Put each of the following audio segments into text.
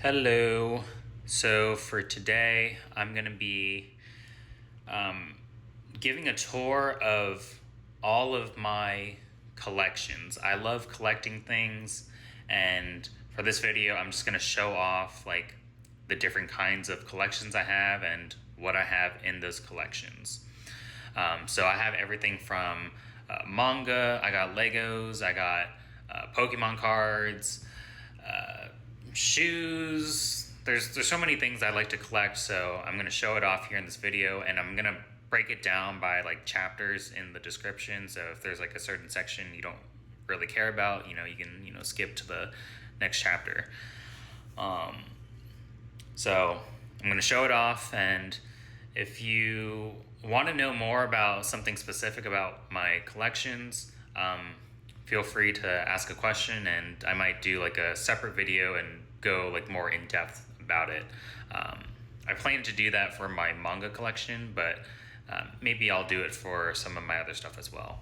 Hello. So for today, I'm going to be giving a tour of all of my collections. I love collecting things, and for this video, I'm just going to show off like the different kinds of collections I have and what I have in those collections. So I have everything from manga, I got Legos, I got Pokemon cards, shoes. There's so many things I like to collect, so I'm gonna show it off here in this video, and I'm gonna break it down by like chapters in the description. So if there's like a certain section you don't really care about, you can skip to the next chapter. Um, so I'm gonna show it off, and if you want to know more about something specific about my collections, feel free to ask a question, and I might do like a separate video and go like more in depth about it. I plan to do that for my manga collection, but maybe I'll do it for some of my other stuff as well.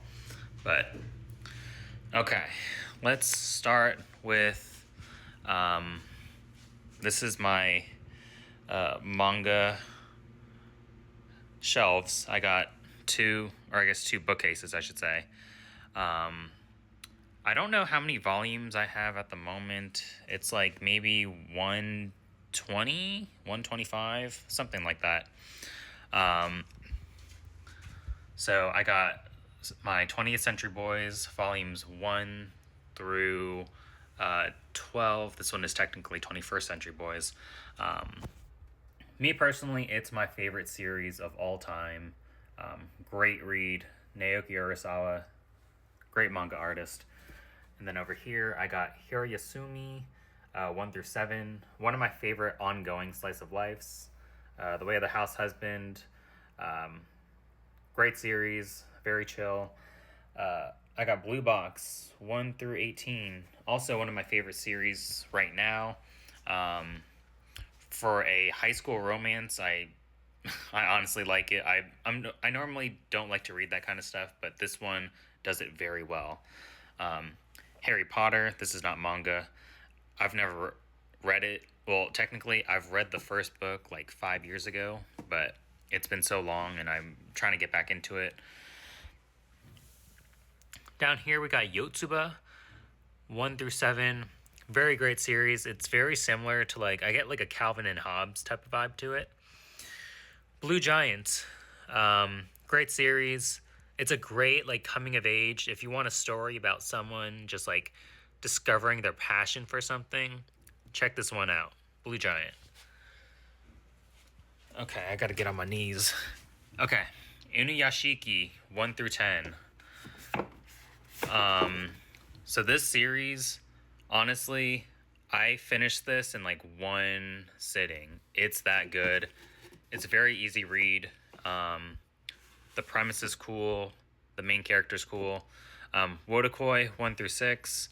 But okay, let's start with this is my manga shelves. I got two bookcases, I should say. I don't know how many volumes I have at the moment. It's like maybe 120, 125, something like that. So I got my 20th Century Boys volumes 1 through 12. This one is technically 21st Century Boys. Me personally, it's my favorite series of all time. Great read. Naoki Urasawa, great manga artist. And then over here, I got Hiroyasumi 1 through 7. One of my favorite ongoing slice of lives. The Way of the House Husband. Great series, very chill. I got Blue Box 1 through 18. Also one of my favorite series right now. For a high school romance, I honestly like it. I normally don't like to read that kind of stuff, but this one does it very well. Harry Potter, this is not manga. I've never read it. Well, technically, I've read the first book like 5 years ago, but it's been so long and I'm trying to get back into it. Down here, we got Yotsuba 1 through 7. Very great series. It's very similar to I get like a Calvin and Hobbes type of vibe to it. Blue Giant, great series. It's a great coming of age. If you want a story about someone just discovering their passion for something, check this one out. Blue Giant. Okay, I gotta get on my knees. Okay, Inuyashiki 1 through 10. So this series, honestly, I finished this in one sitting. It's that good. It's a very easy read. The premise is cool. The main character's cool. Wodokoi 1 through 6.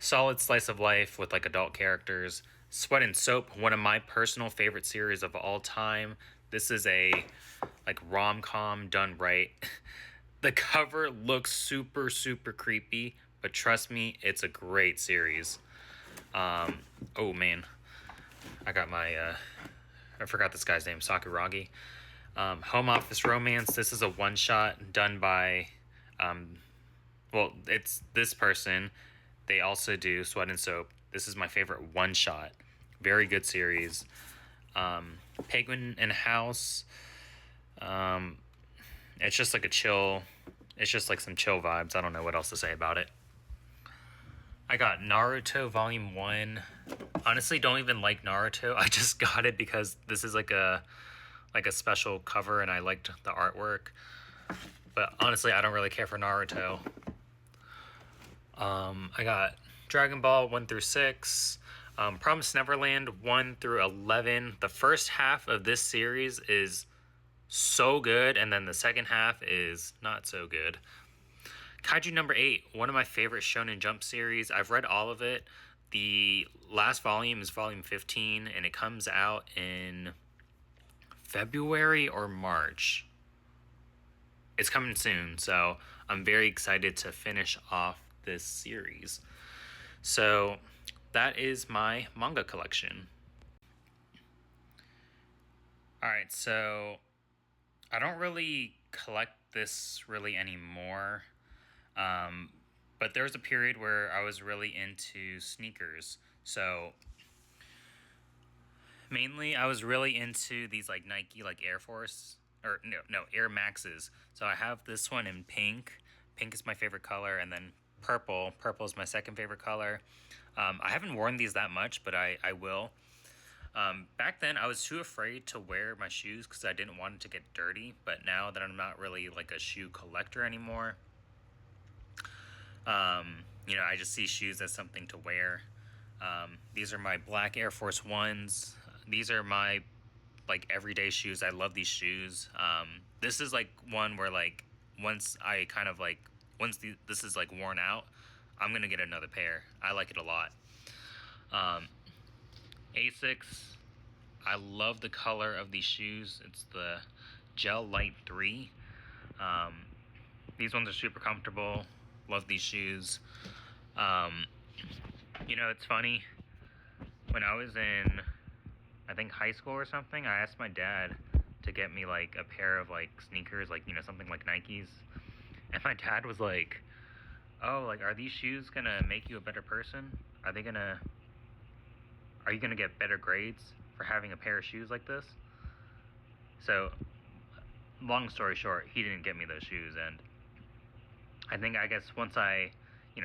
Solid slice of life with adult characters. Sweat and Soap, one of my personal favorite series of all time. This is a rom-com done right. The cover looks super, super creepy, but trust me, it's a great series. Oh man, I got my I forgot this guy's name, Sakuragi. Home Office Romance. This is a one-shot done by it's this person. They also do Sweat and Soap. This is my favorite one-shot. Very good series. Penguin and House. It's just it's just some chill vibes. I don't know what else to say about it. I got Naruto Volume 1. Honestly, don't even like Naruto. I just got it because this is a special cover and I liked the artwork. But honestly, I don't really care for Naruto. I got Dragon Ball 1 through 6. Promised Neverland 1 through 11. The first half of this series is so good, and then the second half is not so good. Kaiju number 8, one of my favorite Shonen Jump series. I've read all of it. The last volume is volume 15, and it comes out in February or March. It's coming soon, so I'm very excited to finish off this series. So that is my manga collection. Alright, so I don't really collect this really anymore. But there was a period where I was really into sneakers. So mainly I was really into these like Nike like Air Force or no Air Maxes. So I have this one in pink. Pink is my favorite color, and then purple. Purple is my second favorite color. I haven't worn these that much, but I will. Back then, I was too afraid to wear my shoes because I didn't want it to get dirty. But now that I'm not really like a shoe collector anymore, I just see shoes as something to wear. These are my black Air Force Ones. These are my like everyday shoes. I love these shoes. This is like one where like once I kind of like this is like worn out, I'm gonna get another pair. I like it a lot. Asics. I love the color of these shoes. It's the Gel Light 3. These ones are super comfortable. Love these shoes. It's funny. When I was in, I think, high school or something, I asked my dad to get me like a pair of like sneakers, like something like Nikes, and my dad was like, "Oh, like, are these shoes gonna make you a better person? Are you gonna get better grades for having a pair of shoes like this?" So, long story short, he didn't get me those shoes, and I guess once I,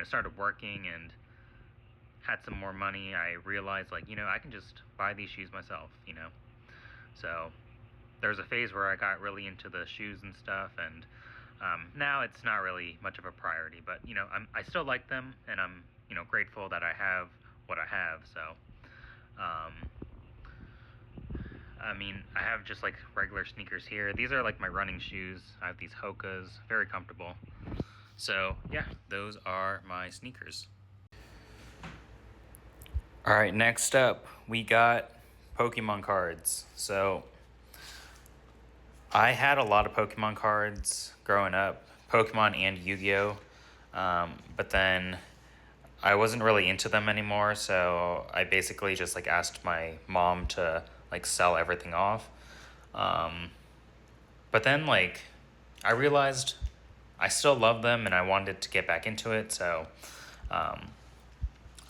started working and had some more money, I realized like, I can just buy these shoes myself, So there was a phase where I got really into the shoes and stuff, and now it's not really much of a priority, but I still like them, and I'm grateful that I have what I have. So I have just like regular sneakers here. These are like my running shoes. I have these Hokas, very comfortable. So yeah, those are my sneakers. All right, next up we got Pokemon cards. So I had a lot of Pokemon cards growing up, Pokemon and Yu-Gi-Oh. But then I wasn't really into them anymore, so I basically just like asked my mom to like sell everything off. But then like I realized I still love them and I wanted to get back into it, so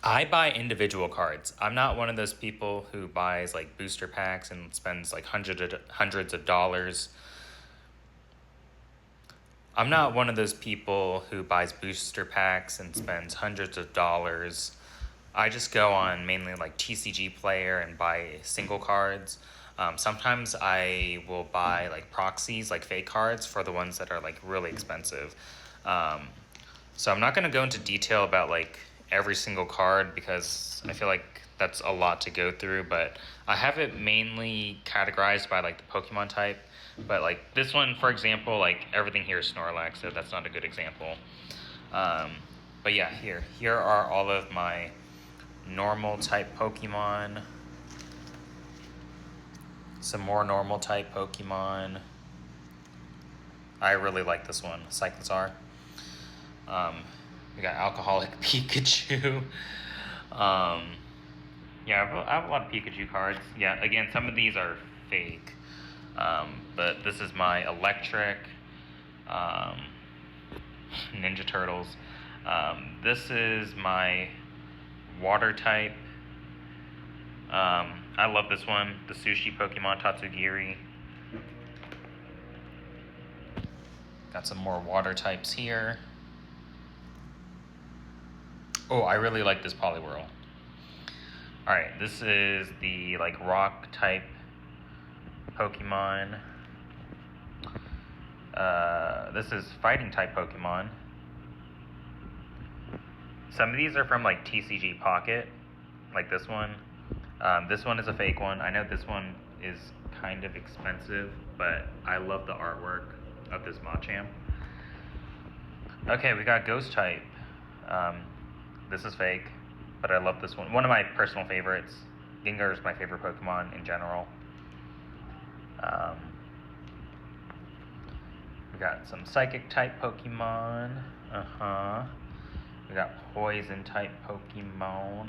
I buy individual cards. I'm not one of those people who buys like booster packs and spends like hundreds of dollars. I'm not one of those people who buys booster packs and spends hundreds of dollars. I just go on mainly like TCG Player and buy single cards. Sometimes I will buy like proxies, like fake cards, for the ones that are like really expensive. So I'm not going to go into detail about like every single card because I feel like that's a lot to go through, but I have it mainly categorized by like the Pokemon type. But like this one, for example, like everything here is Snorlax, so that's not a good example. But yeah, here are all of my normal type Pokemon. Some more normal type Pokemon. I really like this one, Cyclosaur. We got Alcoholic Pikachu. Yeah, I have a lot of Pikachu cards. Yeah, again, some of these are fake. But this is my Electric, Ninja Turtles. This is my Water type. I love this one, the Sushi Pokemon Tatsugiri. Got some more water types here. Oh, I really like this Poliwhirl. Alright, this is the like rock type Pokemon. This is fighting type Pokemon. Some of these are from like TCG Pocket, like this one. This one is a fake one. I know this one is kind of expensive, but I love the artwork of this Machamp. Okay, we got Ghost type. This is fake, but I love this one. One of my personal favorites. Gengar is my favorite Pokemon in general. We got some Psychic type Pokemon. We got poison type Pokemon.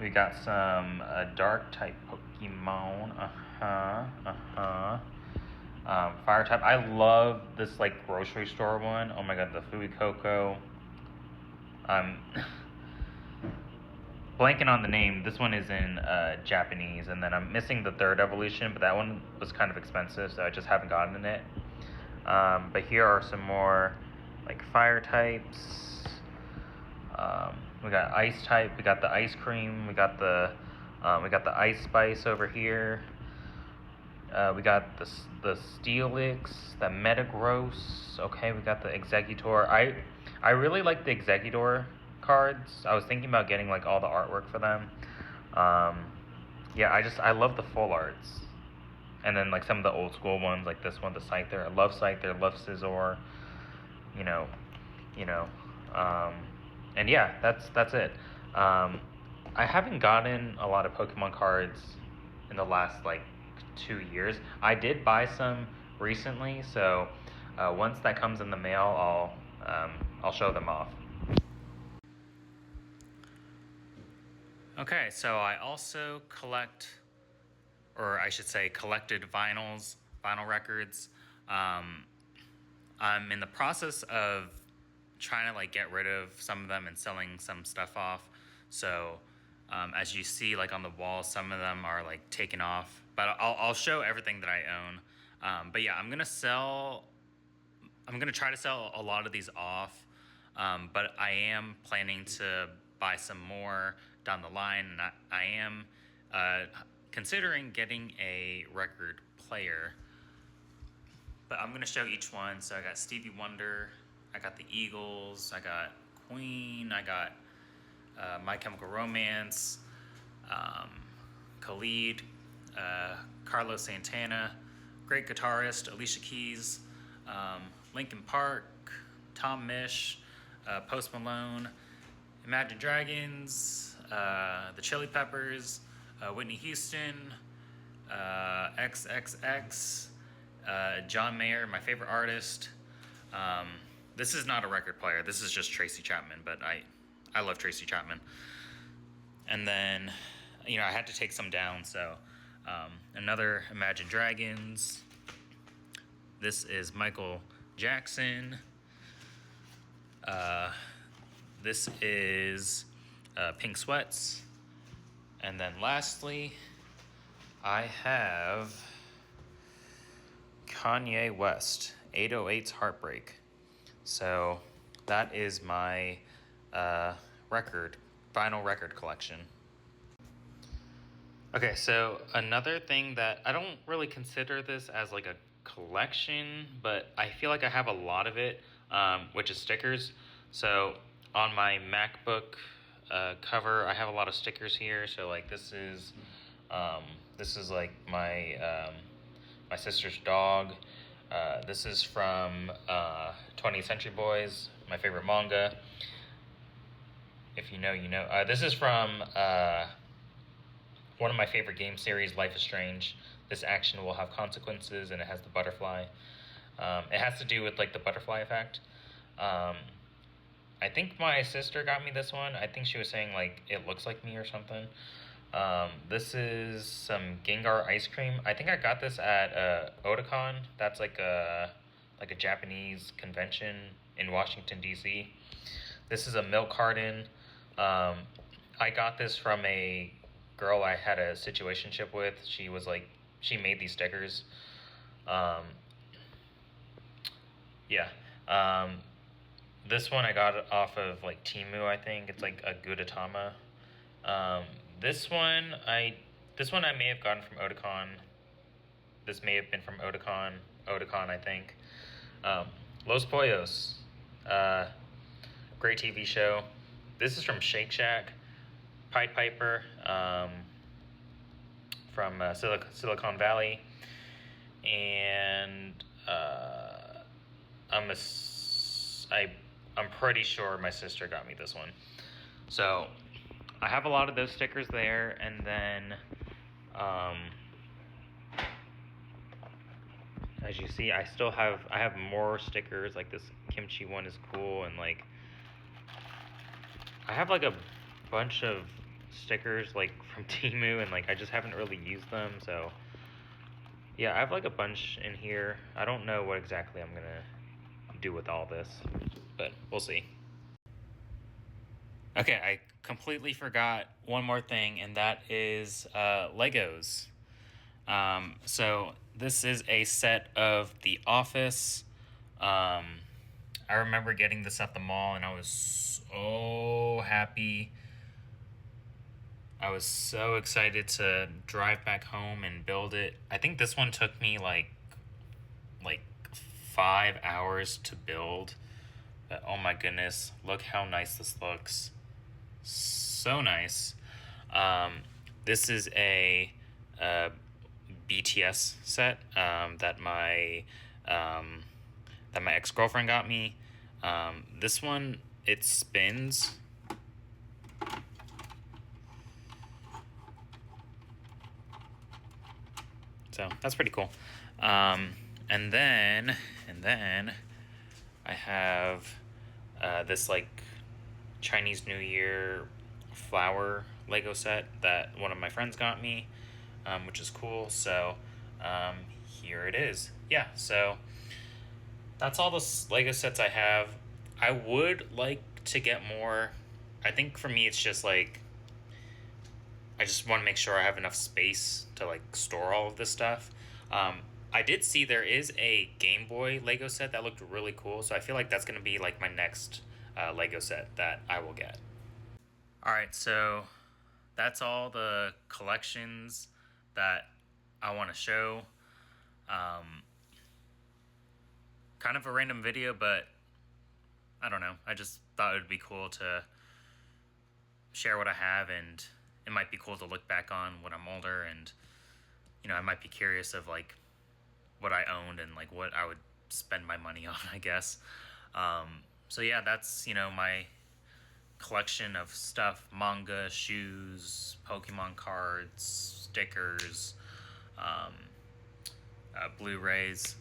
We got some dark type Pokemon. Fire type. I love this like grocery store one. Oh my god, the Fuecoco. I'm blanking on the name. This one is in Japanese, and then I'm missing the third evolution, but that one was kind of expensive, so I just haven't gotten it. But here are some more like fire types. We got ice type. We got the ice cream. We got the ice spice over here. We got the Steelix, the Metagross. Okay, we got the Exeggutor. I really like the Exeggutor cards. I was thinking about getting like all the artwork for them. Yeah, I love the full arts. And then like some of the old school ones, like this one, the Scyther. I love Scyther, love Scizor. You know, you know. And yeah, that's it. I haven't gotten a lot of Pokemon cards in the last like 2 years. I did buy some recently, so once that comes in the mail, I'll show them off. Okay, so I also collect, or I should say, collected vinyl records. I'm in the process of trying to like get rid of some of them and selling some stuff off. So as you see, like on the wall, some of them are like taken off. But I'll show everything that I own. But yeah, I'm gonna try to sell a lot of these off. But I am planning to buy some more down the line, and I am considering getting a record player. But I'm gonna show each one. So I got Stevie Wonder, I got the Eagles, I got Queen, I got My Chemical Romance, Khalid, Carlos Santana, great guitarist, Alicia Keys, Linkin Park, Tom Misch, Post Malone, Imagine Dragons, the Chili Peppers, Whitney Houston, XXX, John Mayer, my favorite artist. This is not a record player. This is just Tracy Chapman, but I love Tracy Chapman. And then, I had to take some down. So another Imagine Dragons. This is Michael Jackson. This is Pink Sweats. And then lastly, I have Kanye West, 808's Heartbreak. So that is my vinyl record collection. Okay, so another thing that I don't really consider this as like a collection, but I feel like I have a lot of it, which is stickers. So on my MacBook cover, I have a lot of stickers here. So like this is like my my sister's dog. This is from 20th Century Boys, my favorite manga. If you know, you know. This is from one of my favorite game series, Life is Strange. This action will have consequences, and it has the butterfly. It has to do with like the butterfly effect. I think my sister got me this one. I think she was saying like it looks like me or something. This is some Gengar ice cream. I think I got this at Otakon. That's like a Japanese convention in Washington, D.C. This is a milk carton. I got this from a girl I had a situationship with. She made these stickers. Yeah. This one I got off of like Temu, I think. It's like a Gudetama. This one I may have gotten from Otakon. This may have been from Otakon, I think. Los Pollos. Great TV show. This is from Shake Shack. Pied Piper. From Silicon Valley. And I'm pretty sure my sister got me this one. So I have a lot of those stickers there, and then as you see, I have more stickers. Like this kimchi one is cool, and like I have like a bunch of stickers like from Temu, and like I just haven't really used them. So yeah, I have like a bunch in here. I don't know what exactly I'm gonna do with all this, but we'll see. Okay, I completely forgot one more thing, and that is Legos. So this is a set of The Office. I remember getting this at the mall, and I was so happy. I was so excited to drive back home and build it. I think this one took me like 5 hours to build. But oh my goodness, look how nice this looks. So nice. This is a BTS set um, that my ex girlfriend got me. This one, it spins. So that's pretty cool. And then I have this like Chinese New Year flower Lego set that one of my friends got me, which is cool. So here it is. Yeah, so that's all the Lego sets I have. I would like to get more. I think for me, it's just like I just want to make sure I have enough space to like store all of this stuff. I did see there is a Game Boy Lego set that looked really cool, so I feel like that's gonna be like my next Lego set that I will get. All right, so that's all the collections that I want to show. Um, Kind of a random video, but I don't know. I just thought it would be cool to share what I have, and it might be cool to look back on when I'm older, and I might be curious of like what I owned and like what I would spend my money on, I guess. So yeah, that's my collection of stuff: manga, shoes, Pokemon cards, stickers, um, Blu-rays.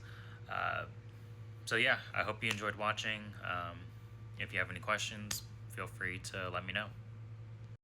So yeah, I hope you enjoyed watching. If you have any questions, feel free to let me know.